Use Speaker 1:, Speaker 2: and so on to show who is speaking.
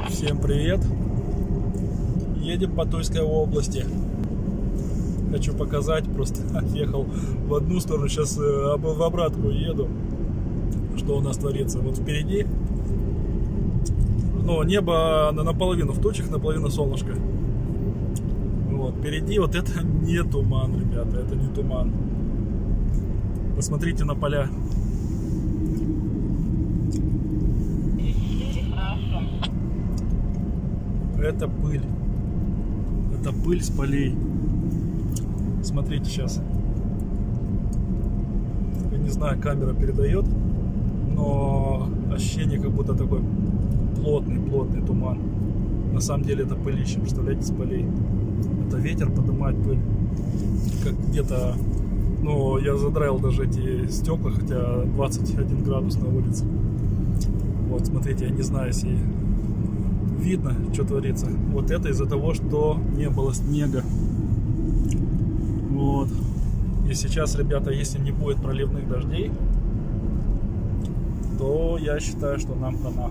Speaker 1: Всем привет! Едем по Тульской области. Хочу показать, просто ехал в одну сторону, сейчас в обратку еду. Что у нас творится? Вот впереди, но небо наполовину в тучах, наполовину солнышко. Вот, впереди вот это не туман, ребята, это не туман. Посмотрите на поля. Это пыль. Это пыль с полей. Смотрите сейчас. Я не знаю, камера передает, но ощущение, как будто такой плотный туман. На самом деле это пылище, представляете, с полей. Это ветер поднимает пыль. Как где-то, ну, я задраил даже эти стекла, хотя 21 градус на улице. Вот, смотрите, я не знаю, если видно, что творится. Вот это из-за того, что не было снега. Вот. И сейчас, ребята, если не будет проливных дождей, то я считаю, что нам хана.